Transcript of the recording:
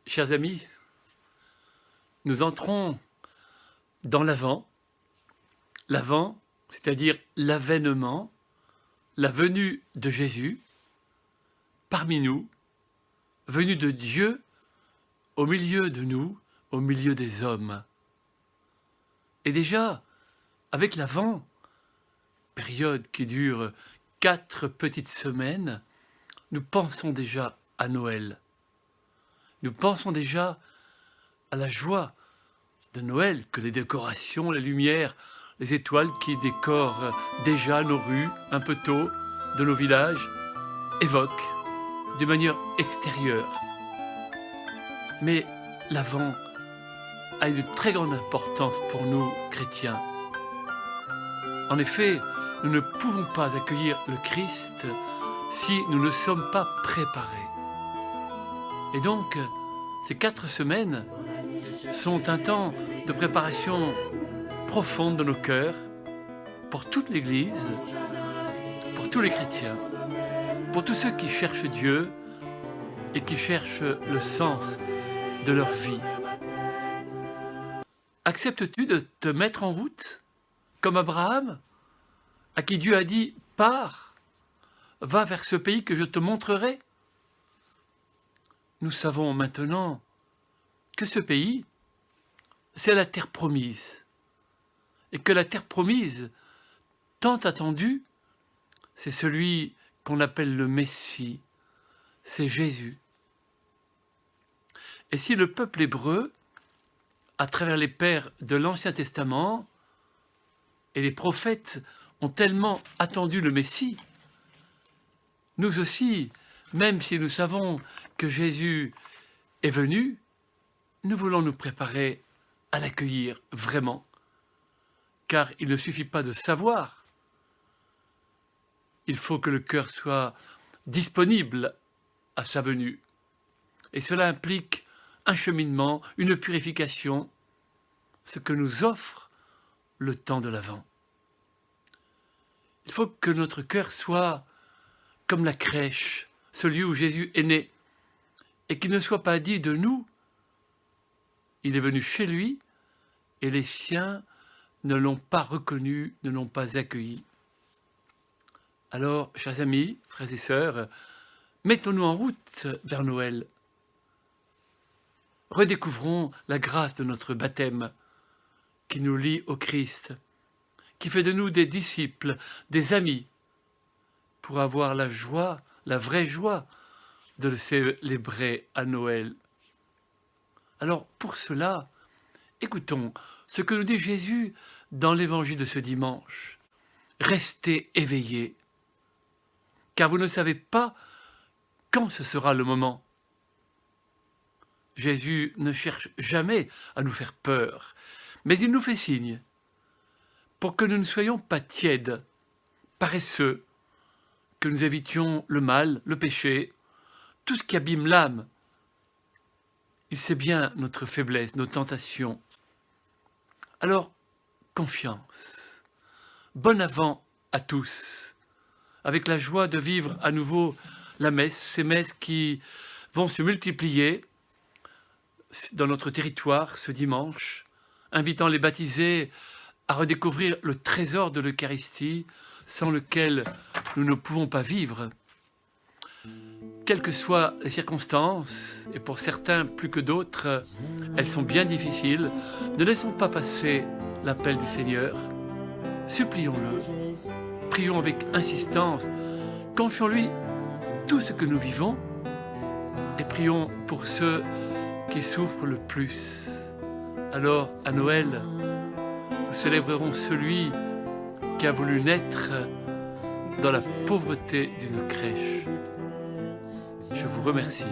Chers amis, nous entrons dans l'Avent, l'Avent, c'est-à-dire l'avènement, la venue de Jésus parmi nous, venu de Dieu au milieu de nous, au milieu des hommes. Et déjà, avec l'Avent, période qui dure 4 petites semaines, nous pensons déjà à Noël. Nous pensons déjà à la joie de Noël, que les décorations, les lumières, les étoiles qui décorent déjà nos rues un peu tôt de nos villages évoquent d'une manière extérieure. Mais l'Avent a une très grande importance pour nous chrétiens. En effet, nous ne pouvons pas accueillir le Christ si nous ne sommes pas préparés. Et donc, ces 4 semaines sont un temps de préparation profonde de nos cœurs pour toute l'Église, pour tous les chrétiens, pour tous ceux qui cherchent Dieu et qui cherchent le sens de leur vie. Acceptes-tu de te mettre en route, comme Abraham, à qui Dieu a dit « Pars, va vers ce pays que je te montrerai ». Nous savons maintenant que ce pays, c'est la terre promise, et que la terre promise, tant attendue, c'est celui qu'on appelle le Messie, c'est Jésus. Et si le peuple hébreu, à travers les pères de l'Ancien Testament, et les prophètes ont tellement attendu le Messie, nous aussi, même si nous savons que Jésus est venu, nous voulons nous préparer à l'accueillir vraiment, car il ne suffit pas de savoir, il faut que le cœur soit disponible à sa venue. Et cela implique un cheminement, une purification, ce que nous offre le temps de l'Avent. Il faut que notre cœur soit comme la crèche, ce lieu où Jésus est né, et qu'il ne soit pas dit de nous, il est venu chez lui, et les siens ne l'ont pas reconnu, ne l'ont pas accueilli. Alors, chers amis, frères et sœurs, mettons-nous en route vers Noël. Redécouvrons la grâce de notre baptême qui nous lie au Christ, qui fait de nous des disciples, des amis, pour avoir la joie, la vraie joie de le célébrer à Noël. Alors, pour cela, écoutons ce que nous dit Jésus dans l'évangile de ce dimanche. Restez éveillés, car vous ne savez pas quand ce sera le moment. Jésus ne cherche jamais à nous faire peur, mais il nous fait signe pour que nous ne soyons pas tièdes, paresseux, que nous évitions le mal, le péché, tout ce qui abîme l'âme. Il sait bien notre faiblesse, nos tentations. Alors, confiance. Bon Avent à tous, avec la joie de vivre à nouveau la messe, ces messes qui vont se multiplier dans notre territoire ce dimanche, invitant les baptisés à redécouvrir le trésor de l'Eucharistie, sans lequel nous ne pouvons pas vivre. Quelles que soient les circonstances, et pour certains plus que d'autres, elles sont bien difficiles, ne laissons pas passer l'appel du Seigneur. Supplions-le, prions avec insistance, confions-lui tout ce que nous vivons et prions pour ceux qui souffrent le plus. Alors, à Noël, nous célébrerons celui qui a voulu naître dans la pauvreté d'une crèche. Je vous remercie.